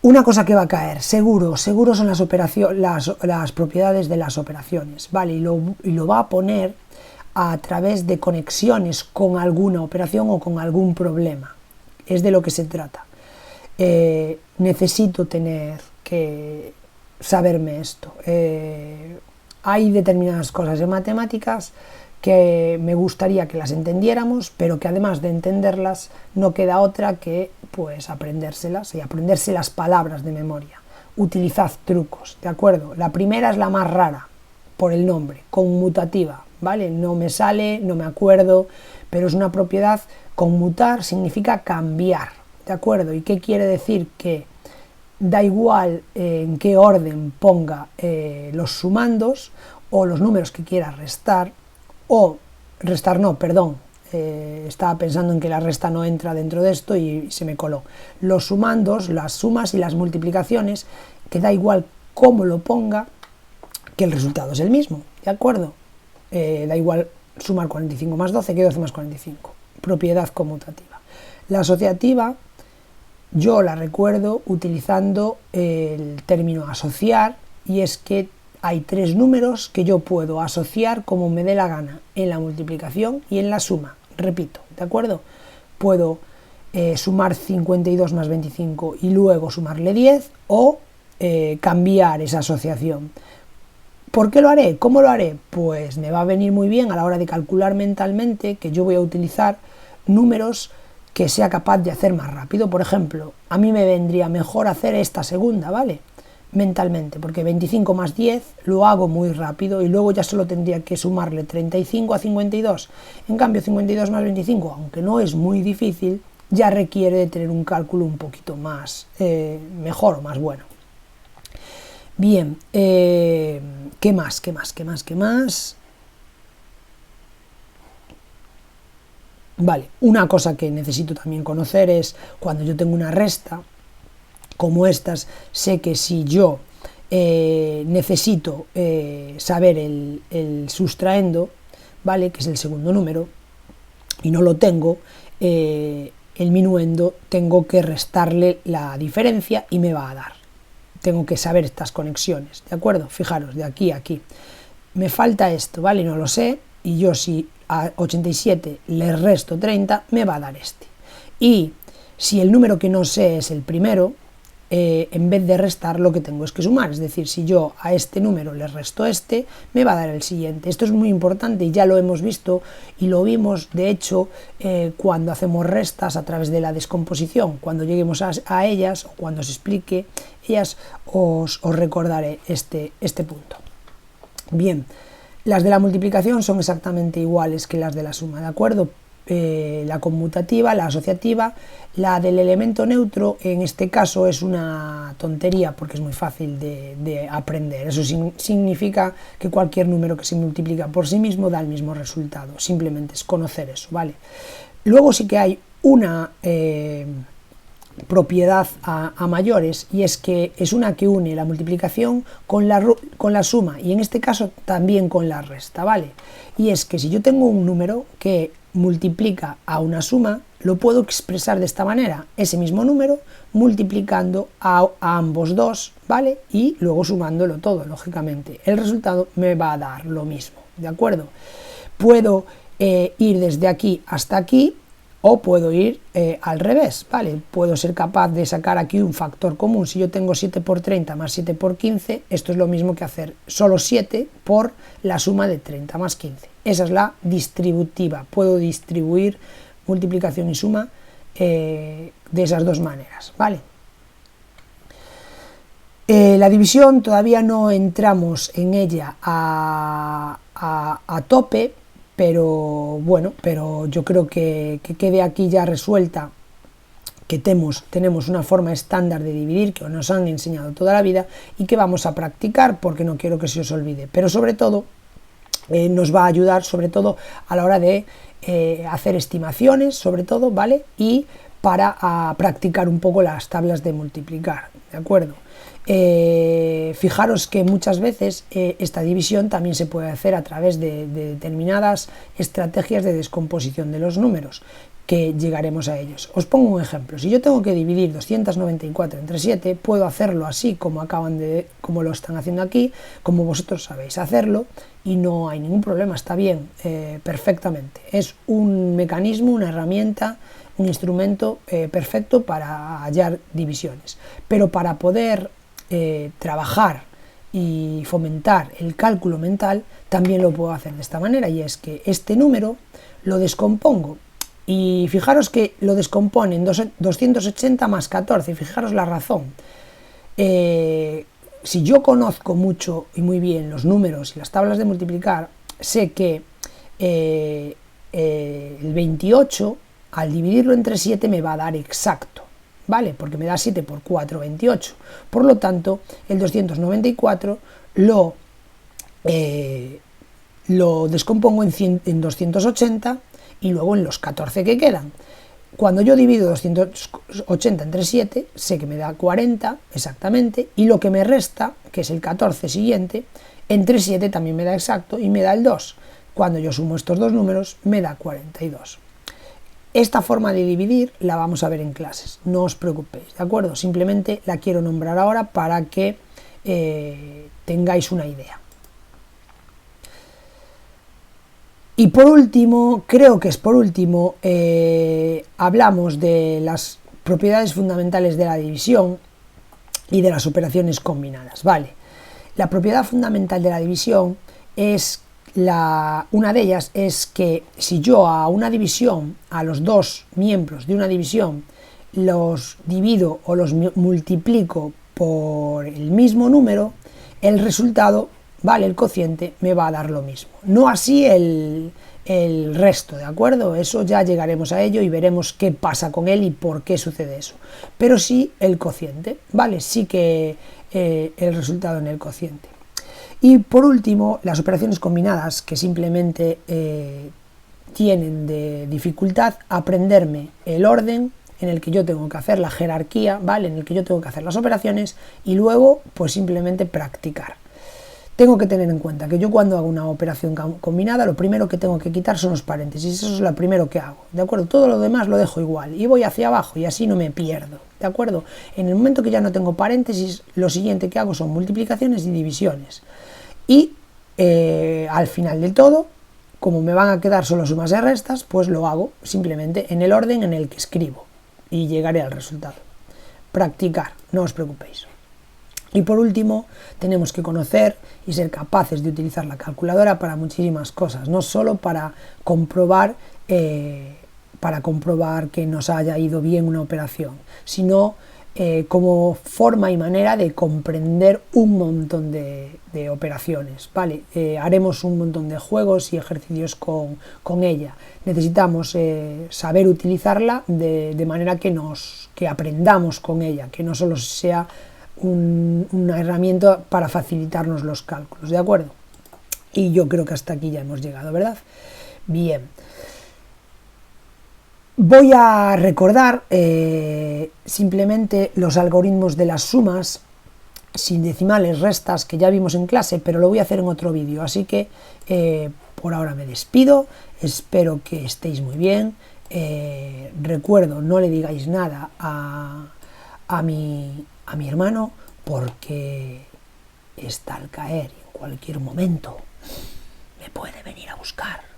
Una cosa que va a caer, seguro son las propiedades de las operaciones, ¿vale? Y lo va a poner a través de conexiones con alguna operación o con algún problema. Es de lo que se trata. Necesito tener que saberme esto. Hay determinadas cosas en matemáticas que me gustaría que las entendiéramos, pero que además de entenderlas no queda otra que pues aprendérselas y aprenderse las palabras de memoria. Utilizad trucos, ¿de acuerdo? La primera es la más rara, por el nombre, conmutativa, ¿vale? No me sale, no me acuerdo, pero es una propiedad. Conmutar significa cambiar, ¿de acuerdo? ¿Y qué quiere decir? Que da igual en qué orden ponga los sumandos o los números que quiera restar, o restar no, perdón, estaba pensando en que la resta no entra dentro de esto y se me coló. Los sumandos, las sumas y las multiplicaciones, que da igual cómo lo ponga, que el resultado es el mismo, ¿de acuerdo? Da igual sumar 45 más 12 que 12 más 45, propiedad conmutativa. La asociativa yo la recuerdo utilizando el término asociar, y es que hay tres números que yo puedo asociar como me dé la gana en la multiplicación y en la suma. Repito, ¿de acuerdo? Puedo sumar 52 más 25 y luego sumarle 10 o cambiar esa asociación. ¿Por qué lo haré? ¿Cómo lo haré? Pues me va a venir muy bien a la hora de calcular mentalmente que yo voy a utilizar números que sea capaz de hacer más rápido. Por ejemplo, a mí me vendría mejor hacer esta segunda, ¿vale? Mentalmente, porque 25 más 10 lo hago muy rápido y luego ya solo tendría que sumarle 35 a 52. En cambio 52 más 25, aunque no es muy difícil, ya requiere de tener un cálculo un poquito más mejor o más bueno. Bien, ¿qué más? Vale, una cosa que necesito también conocer es cuando yo tengo una resta como estas, sé que si yo necesito saber el sustraendo, ¿vale? Que es el segundo número, y no lo tengo, el minuendo, tengo que restarle la diferencia y me va a dar. Tengo que saber estas conexiones, ¿de acuerdo? Fijaros, de aquí a aquí. Me falta esto, ¿vale? No lo sé, y yo si a 87 le resto 30, me va a dar este. Y si el número que no sé es el primero, en vez de restar lo que tengo es que sumar, es decir, si yo a este número le resto este, me va a dar el siguiente. Esto es muy importante y ya lo hemos visto y lo vimos de hecho cuando hacemos restas a través de la descomposición. Cuando lleguemos a ellas o cuando os explique ellas os recordaré este punto. Bien, las de la multiplicación son exactamente iguales que las de la suma, ¿de acuerdo? La conmutativa, la asociativa, la del elemento neutro, en este caso es una tontería porque es muy fácil de aprender. Eso significa que cualquier número que se multiplica por sí mismo da el mismo resultado, simplemente es conocer eso, ¿vale? Luego sí que hay una propiedad a mayores, y es que es una que une la multiplicación con la suma, y en este caso también con la resta, ¿vale? Y es que si yo tengo un número que multiplica a una suma, lo puedo expresar de esta manera, ese mismo número multiplicando a ambos dos, ¿vale? Y luego sumándolo todo, lógicamente. El resultado me va a dar lo mismo, ¿de acuerdo? Puedo ir desde aquí hasta aquí, o puedo ir al revés, ¿vale? Puedo ser capaz de sacar aquí un factor común. Si yo tengo 7 por 30 más 7 por 15, esto es lo mismo que hacer solo 7 por la suma de 30 más 15. Esa es la distributiva. Puedo distribuir multiplicación y suma de esas dos maneras, ¿vale? La división todavía no entramos en ella a tope, pero bueno, pero yo creo que quede aquí ya resuelta que tenemos una forma estándar de dividir que nos han enseñado toda la vida y que vamos a practicar porque no quiero que se os olvide, pero sobre todo nos va a ayudar sobre todo a la hora de hacer estimaciones, sobre todo, ¿vale? Y para practicar un poco las tablas de multiplicar, ¿de acuerdo? Fijaros que muchas veces esta división también se puede hacer a través de determinadas estrategias de descomposición de los números, que llegaremos a ellos. Os pongo un ejemplo. Si yo tengo que dividir 294 entre 7, puedo hacerlo así como como lo están haciendo aquí, como vosotros sabéis hacerlo, y no hay ningún problema, está bien, perfectamente. Es un mecanismo, una herramienta, un instrumento perfecto para hallar divisiones. Pero para poder trabajar y fomentar el cálculo mental, también lo puedo hacer de esta manera, y es que este número lo descompongo. Y fijaros que lo descompone en 280 más 14, y fijaros la razón. Si yo conozco mucho y muy bien los números y las tablas de multiplicar, sé que el 28, al dividirlo entre 7, me va a dar exacto, ¿vale? Porque me da 7 por 4, 28. Por lo tanto, el 294 lo descompongo en 280, y luego en los 14 que quedan. Cuando yo divido 280 entre 7, sé que me da 40 exactamente, y lo que me resta, que es el 14 siguiente, entre 7 también me da exacto y me da el 2. Cuando yo sumo estos dos números, me da 42. Esta forma de dividir la vamos a ver en clases, no os preocupéis, ¿de acuerdo? Simplemente la quiero nombrar ahora para que tengáis una idea. Y por último, creo que es por último, hablamos de las propiedades fundamentales de la división y de las operaciones combinadas, ¿vale? La propiedad fundamental de la división es una de ellas es que si yo a una división, a los dos miembros de una división, los divido o los multiplico por el mismo número, el resultado, vale, el cociente me va a dar lo mismo. No así el resto, ¿de acuerdo? Eso ya llegaremos a ello y veremos qué pasa con él y por qué sucede eso. Pero sí el cociente, ¿vale? Sí que el resultado en el cociente. Y por último, las operaciones combinadas, que simplemente tienen de dificultad aprenderme el orden en el que yo tengo que hacer la jerarquía, ¿vale? En el que yo tengo que hacer las operaciones, y luego pues simplemente practicar. Tengo que tener en cuenta que yo cuando hago una operación combinada, lo primero que tengo que quitar son los paréntesis, eso es lo primero que hago, ¿de acuerdo? Todo lo demás lo dejo igual y voy hacia abajo y así no me pierdo, ¿de acuerdo? En el momento que ya no tengo paréntesis, lo siguiente que hago son multiplicaciones y divisiones. Y al final del todo, como me van a quedar solo sumas y restas, pues lo hago simplemente en el orden en el que escribo y llegaré al resultado. Practicar, no os preocupéis. Y por último, tenemos que conocer y ser capaces de utilizar la calculadora para muchísimas cosas, no solo para comprobar que nos haya ido bien una operación, sino como forma y manera de comprender un montón de operaciones, ¿vale? Haremos un montón de juegos y ejercicios con ella. Necesitamos saber utilizarla de manera que aprendamos con ella, que no solo sea una herramienta para facilitarnos los cálculos, ¿de acuerdo? Y yo creo que hasta aquí ya hemos llegado, ¿verdad? Bien. Voy a recordar simplemente los algoritmos de las sumas sin decimales, restas, que ya vimos en clase, pero lo voy a hacer en otro vídeo, así que por ahora me despido, espero que estéis muy bien. Recuerdo, no le digáis nada a mi hermano, porque está al caer y en cualquier momento me puede venir a buscar.